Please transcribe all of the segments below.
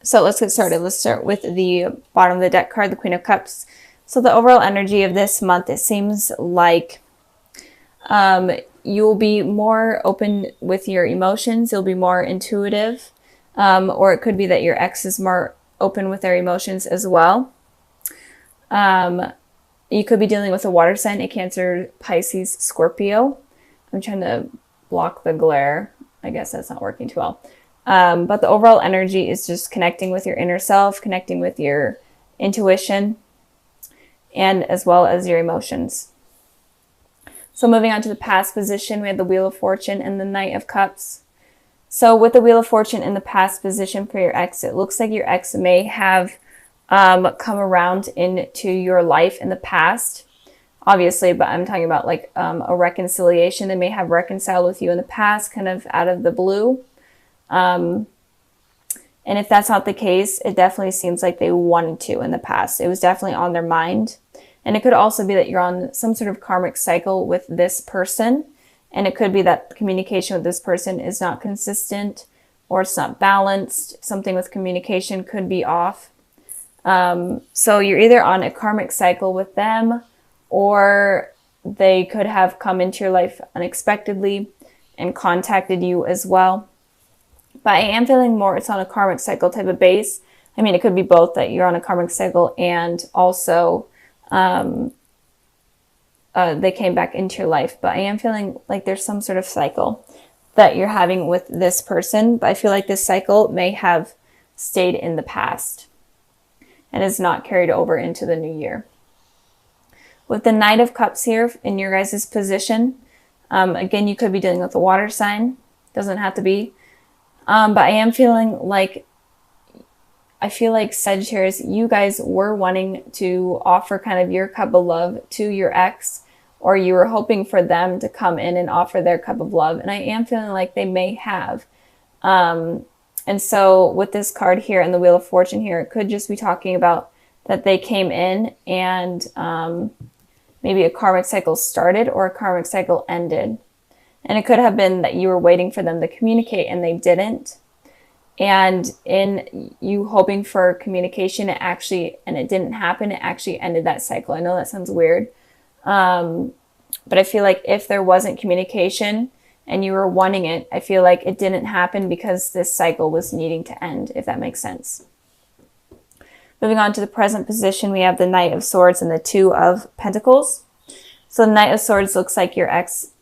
So let's get started. Let's start with the bottom of the deck card, the Queen of Cups. So the overall energy of this month, it seems like you'll be more open with your emotions. You'll be more intuitive. Or it could be that your ex is more open with their emotions as well. You could be dealing with a water sign, a Cancer, Pisces, Scorpio. I'm trying to block the glare. I guess that's not working too well. But the overall energy is just connecting with your inner self, connecting with your intuition, and as well as your emotions. So moving on to the past position, we have the Wheel of Fortune and the Knight of Cups. So with the Wheel of Fortune in the past position for your ex, it looks like your ex may have come around into your life in the past, obviously, but I'm talking about like a reconciliation. They may have reconciled with you in the past, kind of out of the blue. And if that's not the case, it definitely seems like they wanted to in the past. It was definitely on their mind. And it could also be that you're on some sort of karmic cycle with this person. And it could be that communication with this person is not consistent or it's not balanced. Something with communication could be off. So you're either on a karmic cycle with them, or they could have come into your life unexpectedly and contacted you as well. But I am feeling more it's on a karmic cycle type of base. I mean, it could be both, that you're on a karmic cycle and also they came back into your life. But I am feeling like there's some sort of cycle that you're having with this person. But I feel like this cycle may have stayed in the past and is not carried over into the new year. With the Knight of Cups here in your guys' position, again, you could be dealing with a water sign. Doesn't have to be. But I am feeling like, Sagittarius, you guys were wanting to offer kind of your cup of love to your ex, or you were hoping for them to come in and offer their cup of love. And I am feeling like they may have. And so with this card here and the Wheel of Fortune here, it could just be talking about that they came in and maybe a karmic cycle started or a karmic cycle ended. And it could have been that you were waiting for them to communicate and they didn't. And in you hoping for communication, it didn't happen. It actually ended that cycle. I know that sounds weird. But I feel like if there wasn't communication and you were wanting it, I feel like it didn't happen because this cycle was needing to end, if that makes sense. Moving on to the present position, we have the Knight of Swords and the Two of Pentacles. So the Knight of Swords looks like your ex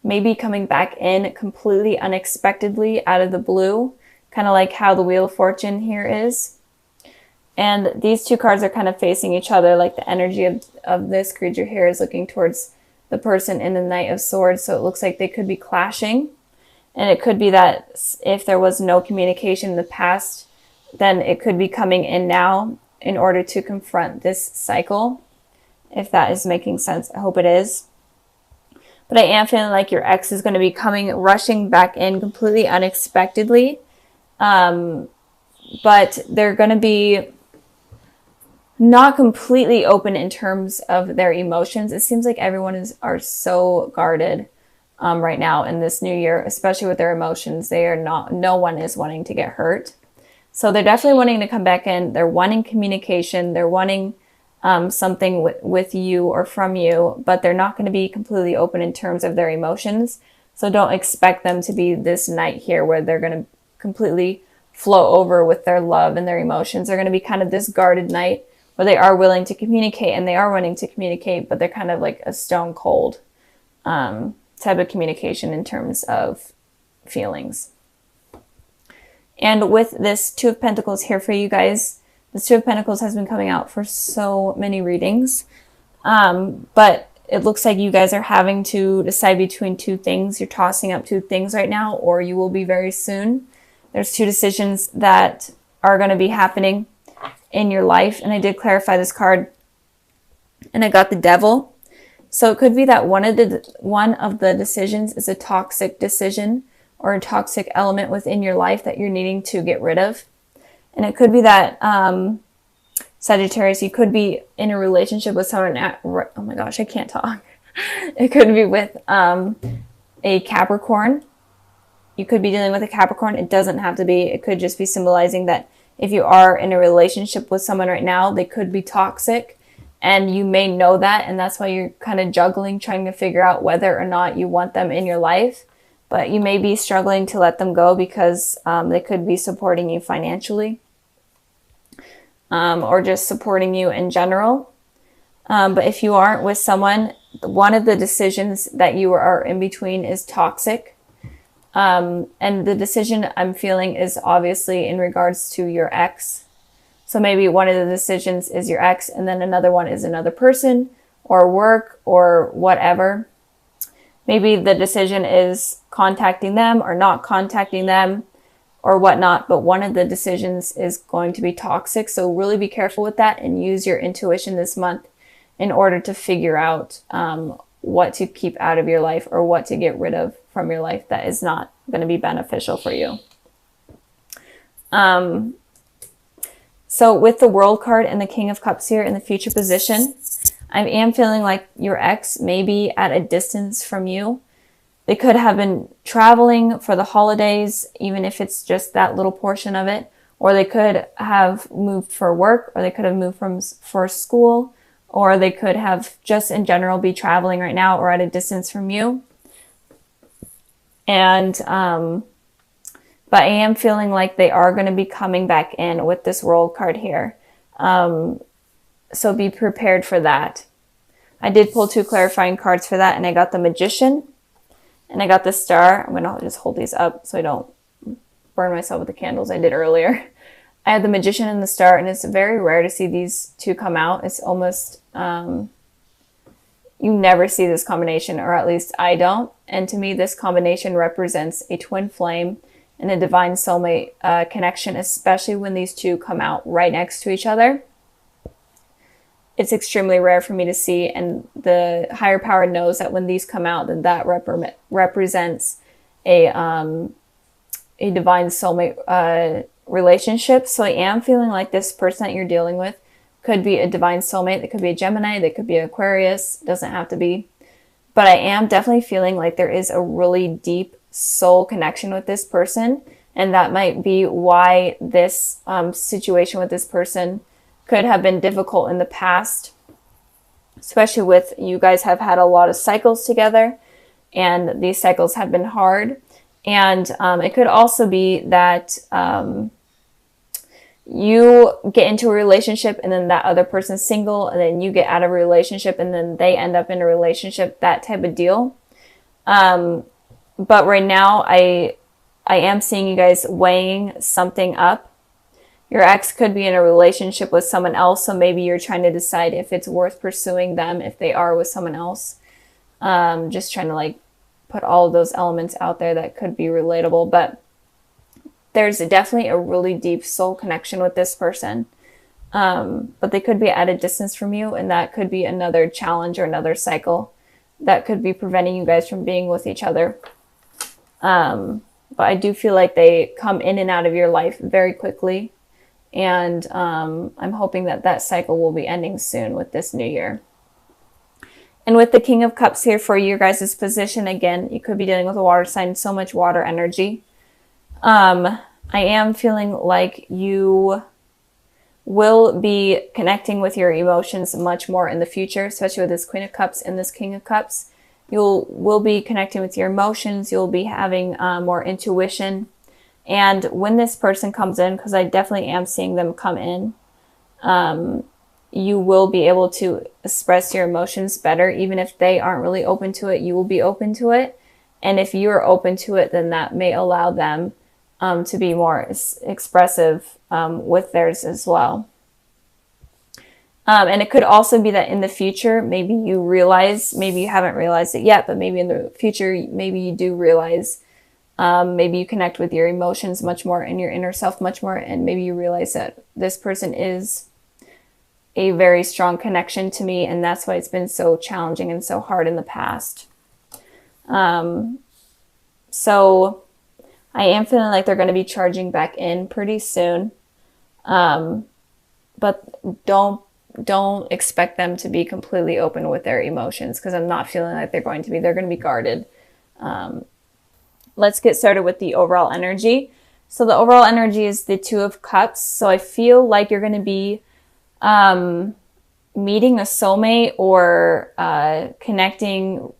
maybe coming back in completely unexpectedly out of the blue, kind of like how the Wheel of Fortune here is. And these two cards are kind of facing each other, like the energy of this creature here is looking towards the person in the Knight of Swords. So it looks like they could be clashing. And it could be that if there was no communication in the past, then it could be coming in now in order to confront this cycle. If that is making sense, I hope it is. But I am feeling like your ex is going to be rushing back in completely unexpectedly. But they're going to be not completely open in terms of their emotions. It seems like everyone are so guarded right now in this new year, especially with their emotions. No one is wanting to get hurt. So they're definitely wanting to come back in. They're wanting communication. They're wanting something with you or from you, but they're not going to be completely open in terms of their emotions. So don't expect them to be this knight here where they're going to completely flow over with their love and their emotions. They're going to be kind of this guarded knight where they are willing to communicate and they are wanting to communicate, but they're kind of like a stone cold type of communication in terms of feelings. And with this Two of Pentacles here for you guys, the Two of Pentacles has been coming out for so many readings. But it looks like you guys are having to decide between two things. You're tossing up two things right now, or you will be very soon. There's two decisions that are going to be happening in your life. And I did clarify this card. And I got the Devil. So it could be that one of the decisions is a toxic decision or a toxic element within your life that you're needing to get rid of. And it could be that, Sagittarius, you could be in a relationship with someone oh my gosh, I can't talk. It could be with a Capricorn. you could be dealing with a Capricorn. It doesn't have to be. It could just be symbolizing that if you are in a relationship with someone right now, they could be toxic, and you may know that, and that's why you're kind of juggling, trying to figure out whether or not you want them in your life. But you may be struggling to let them go because they could be supporting you financially, or just supporting you in general. But if you aren't with someone, one of the decisions that you are in between is toxic. And the decision I'm feeling is obviously in regards to your ex. So maybe one of the decisions is your ex, and then another one is another person or work or whatever. Maybe the decision is contacting them or not contacting them or whatnot, but one of the decisions is going to be toxic. So really be careful with that and use your intuition this month in order to figure out what to keep out of your life or what to get rid of from your life that is not going to be beneficial for you. So with the World card and the King of Cups here in the future position, I am feeling like your ex may be at a distance from you. They could have been traveling for the holidays, even if it's just that little portion of it, or they could have moved for work, or they could have moved for school, or they could have just in general be traveling right now or at a distance from you. And, but I am feeling like they are going to be coming back in with this World card here. So be prepared for that. I did pull 2 clarifying cards for that, and I got the Magician and I got the Star. I'm going to just hold these up so I don't burn myself with the candles I did earlier. I had the Magician and the Star, and it's very rare to see these two come out. It's almost, you never see this combination, or at least I don't. And to me, this combination represents a twin flame and a divine soulmate connection, especially when these two come out right next to each other. It's extremely rare for me to see, and the higher power knows that when these come out, then that represents a divine soulmate relationship. So I am feeling like this person that you're dealing with could be a divine soulmate. It could be a Gemini. They could be Aquarius. It doesn't have to be. But I am definitely feeling like there is a really deep soul connection with this person. And that might be why this situation with this person could have been difficult in the past, especially with you guys have had a lot of cycles together, and these cycles have been hard. And it could also be that you get into a relationship and then that other person's single, and then you get out of a relationship and then they end up in a relationship, that type of deal. But right now I am seeing you guys weighing something up. Your ex could be in a relationship with someone else, so maybe you're trying to decide if it's worth pursuing them if they are with someone else. Just trying to like put all of those elements out there that could be relatable, but there's definitely a really deep soul connection with this person. But they could be at a distance from you, and that could be another challenge or another cycle that could be preventing you guys from being with each other. But I do feel like they come in and out of your life very quickly. And I'm hoping that that cycle will be ending soon with this new year. And with the King of Cups here for your guys' position, again, you could be dealing with a water sign, so much water energy. I am feeling like you will be connecting with your emotions much more in the future, especially with this Queen of Cups and this King of Cups. Will be connecting with your emotions. You'll be having more intuition. And when this person comes in, because I definitely am seeing them come in, you will be able to express your emotions better. Even if they aren't really open to it, you will be open to it. And if you're open to it, then that may allow them to be more expressive with theirs as well. And it could also be that in the future, maybe you realize, maybe you haven't realized it yet, but maybe in the future, maybe you do realize. Maybe you connect with your emotions much more and your inner self much more, and maybe you realize that this person is a very strong connection to me, and that's why it's been so challenging and so hard in the past. So I am feeling like they're going to be charging back in pretty soon, but don't expect them to be completely open with their emotions, because I'm not feeling like they're going to be. They're going to be guarded. let's get started with the overall energy. So the overall energy is the Two of Cups. So I feel like you're going to be meeting a soulmate or connecting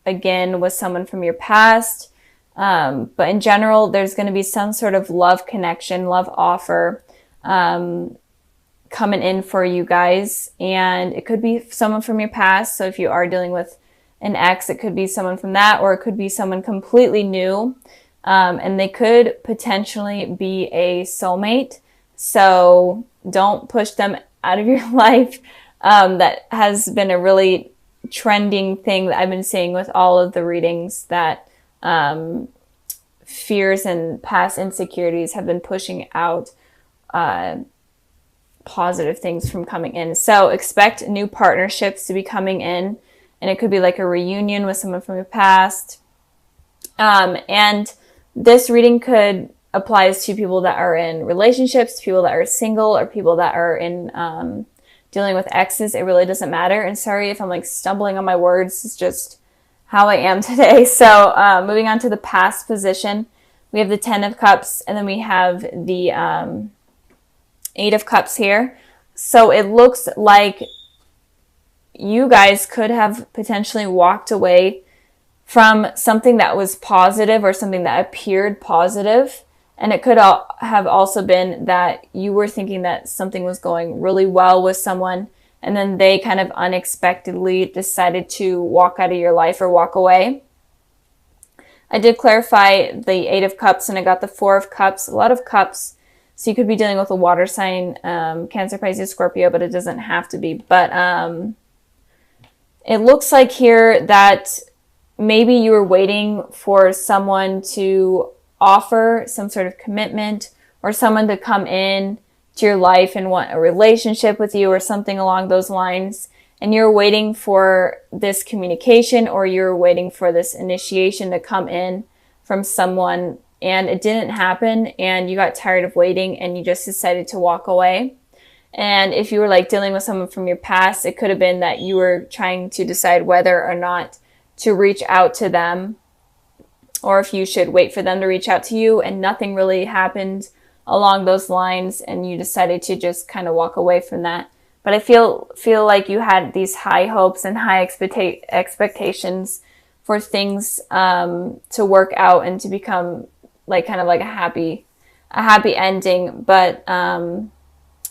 again with someone from your past. But in general, there's going to be some sort of love connection, love offer coming in for you guys. And it could be someone from your past. So if you are dealing with an ex, it could be someone from that, or it could be someone completely new. And they could potentially be a soulmate. So don't push them out of your life. That has been a really trending thing that I've been seeing with all of the readings, that fears and past insecurities have been pushing out positive things from coming in. So expect new partnerships to be coming in, and it could be like a reunion with someone from your past. And this reading could applies to people that are in relationships, people that are single, or people that are in dealing with exes. It really doesn't matter. And sorry if I'm like stumbling on my words. It's just how I am today. So moving on to the past position, we have the 10 of Cups, and then we have the 8 of Cups here. So it looks like you guys could have potentially walked away from something that was positive or something that appeared positive. And it could have also been that you were thinking that something was going really well with someone, and then they kind of unexpectedly decided to walk out of your life or walk away. I did clarify the 8 of Cups, and I got the 4 of Cups, a lot of cups. So you could be dealing with a water sign, Cancer, Pisces, Scorpio, but it doesn't have to be. But it looks like here that maybe you were waiting for someone to offer some sort of commitment, or someone to come in to your life and want a relationship with you or something along those lines. And you're waiting for this communication, or you're waiting for this initiation to come in from someone, and it didn't happen, and you got tired of waiting and you just decided to walk away. And if you were like dealing with someone from your past, it could have been that you were trying to decide whether or not to reach out to them, or if you should wait for them to reach out to you, and nothing really happened along those lines, and you decided to just kind of walk away from that. But I feel like you had these high hopes and high expectations for things to work out and to become like kind of like a happy ending, but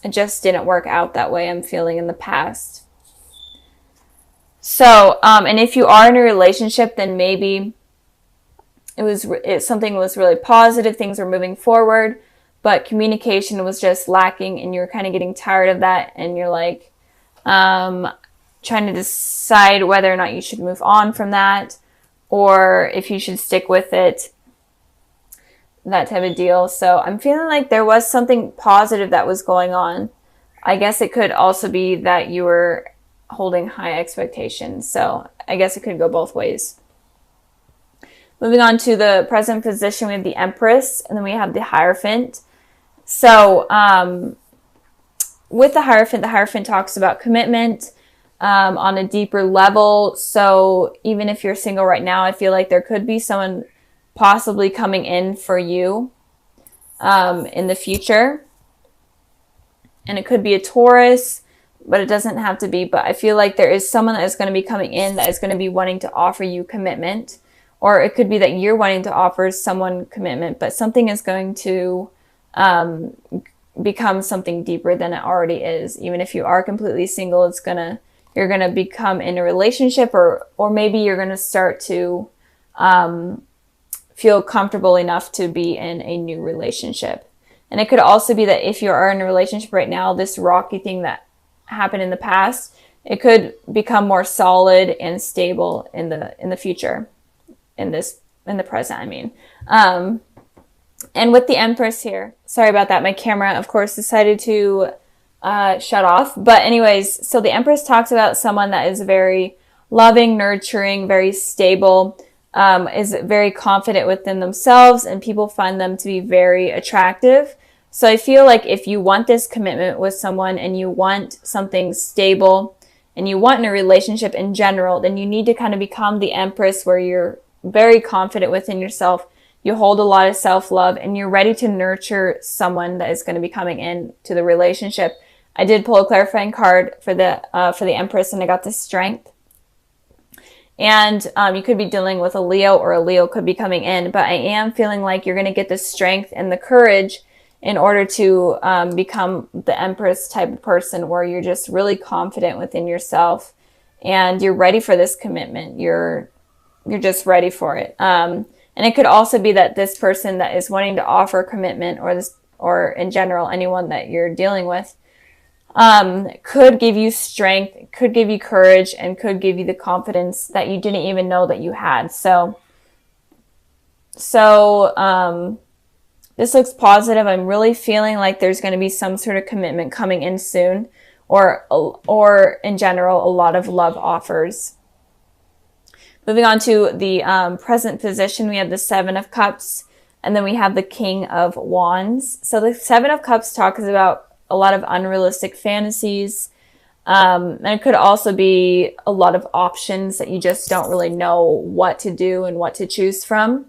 it just didn't work out that way, I'm feeling, in the past. So, and if you are in a relationship, then maybe something was really positive, things were moving forward, but communication was just lacking, and you're kind of getting tired of that, and you're like trying to decide whether or not you should move on from that, or if you should stick with it, that type of deal. So I'm feeling like there was something positive that was going on. I guess it could also be that you were holding high expectations. So I guess it could go both ways. Moving on to the present position, we have the Empress, and then we have the Hierophant. So with the Hierophant talks about commitment on a deeper level. So even if you're single right now, I feel like there could be someone possibly coming in for you in the future. And it could be a Taurus, but it doesn't have to be. But I feel like there is someone that is going to be coming in that is going to be wanting to offer you commitment. Or it could be that you're wanting to offer someone commitment, but something is going to become something deeper than it already is. Even if you are completely single, you're gonna become in a relationship, or maybe you're gonna start to feel comfortable enough to be in a new relationship. And it could also be that if you are in a relationship right now, this rocky thing that happened in the past, it could become more solid and stable in the future. In the present, I mean. And with the Empress here, sorry about that, my camera, of course, decided to shut off. But anyways, so the Empress talks about someone that is very loving, nurturing, very stable, is very confident within themselves, and people find them to be very attractive. So I feel like if you want this commitment with someone, and you want something stable, and you want in a relationship in general, then you need to kind of become the Empress, where you're very confident within yourself. You hold a lot of self-love, and you're ready to nurture someone that is going to be coming in to the relationship. I did pull a clarifying card for the Empress, and I got the Strength. And you could be dealing with a Leo, or a Leo could be coming in, but I am feeling like you're going to get the strength and the courage in order to become the Empress type of person, where you're just really confident within yourself and you're ready for this commitment. You're just ready for it. And it could also be that this person that is wanting to offer commitment, or in general, anyone that you're dealing with, could give you strength, could give you courage, and could give you the confidence that you didn't even know that you had. So this looks positive. I'm really feeling like there's going to be some sort of commitment coming in soon, or in general, a lot of love offers. Moving on to the present position, we have the Seven of Cups, and then we have the King of Wands. So the Seven of Cups talks about a lot of unrealistic fantasies. And it could also be a lot of options that you just don't really know what to do and what to choose from.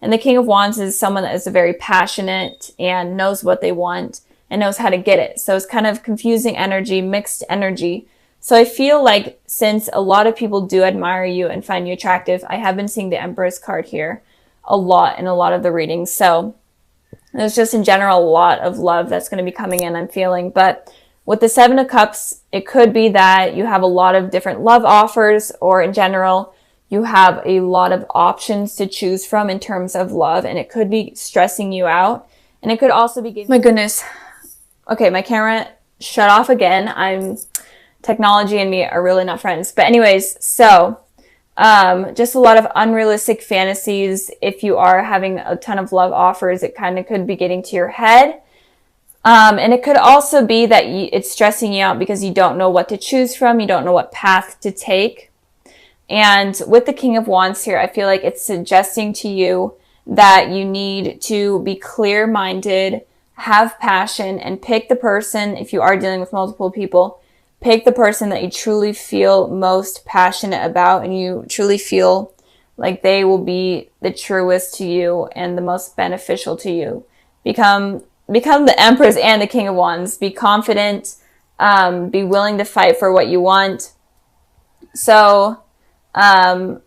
And the King of Wands is someone that is very passionate and knows what they want and knows how to get it. So it's kind of confusing energy, mixed energy. So I feel like since a lot of people do admire you and find you attractive, I have been seeing the Empress card here a lot in a lot of the readings. So there's just in general a lot of love that's going to be coming in, I'm feeling. But with the Seven of Cups, it could be that you have a lot of different love offers, or in general, you have a lot of options to choose from in terms of love, and it could be stressing you out. And it could also be giving... My goodness. Okay, my camera shut off again. Technology and me are really not friends. But anyways, so just a lot of unrealistic fantasies. If you are having a ton of love offers, it kind of could be getting to your head. And it could also be that it's stressing you out because you don't know what to choose from. You don't know what path to take. And with the King of Wands here, I feel like it's suggesting to you that you need to be clear-minded, have passion, and pick the person, if you are dealing with multiple people, pick the person that you truly feel most passionate about and you truly feel like they will be the truest to you and the most beneficial to you. Become the Empress and the King of Wands. Be confident, be willing to fight for what you want. So, and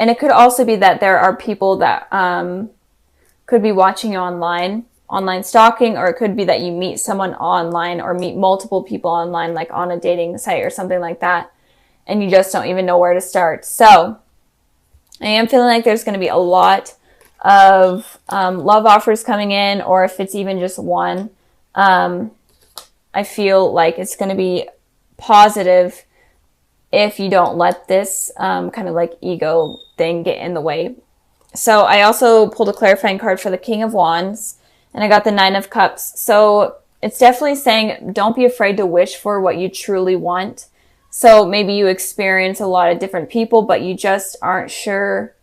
it could also be that there are people that could be watching you online stalking, or it could be that you meet someone online or meet multiple people online, like on a dating site or something like that, and you just don't even know where to start. So I am feeling like there's going to be a lot of love offers coming in, or if it's even just one, I feel like it's going to be positive if you don't let this kind of like ego thing get in the way. So I also pulled a clarifying card for the King of Wands, and I got the Nine of Cups. So it's definitely saying don't be afraid to wish for what you truly want. So maybe you experience a lot of different people, but you just aren't sure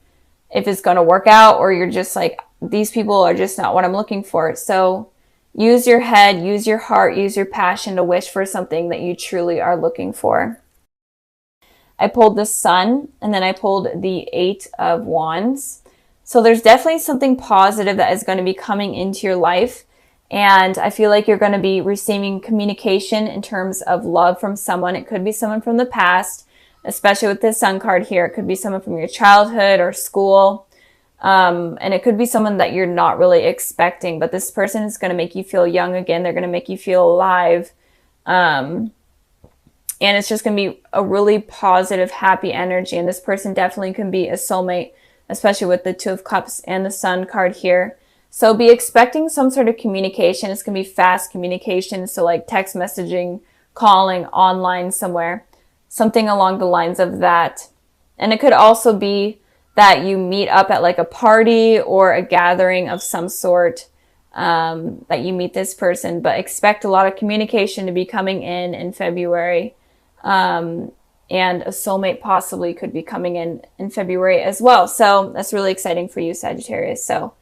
if it's going to work out, or you're just like, these people are just not what I'm looking for. So use your head, use your heart, use your passion to wish for something that you truly are looking for. I pulled the Sun, and then I pulled the Eight of Wands. So there's definitely something positive that is going to be coming into your life. And I feel like you're going to be receiving communication in terms of love from someone. It could be someone from the past, especially with this Sun card here. It could be someone from your childhood or school. And it could be someone that you're not really expecting, but this person is going to make you feel young again. They're going to make you feel alive. And it's just going to be a really positive, happy energy. And this person definitely can be a soulmate, especially with the Two of Cups and the Sun card here. So be expecting some sort of communication. It's going to be fast communication. So like text messaging, calling, online somewhere, something along the lines of that. And it could also be that you meet up at like a party or a gathering of some sort, that you meet this person, but expect a lot of communication to be coming in February. And a soulmate possibly could be coming in February as well. So that's really exciting for you, Sagittarius. So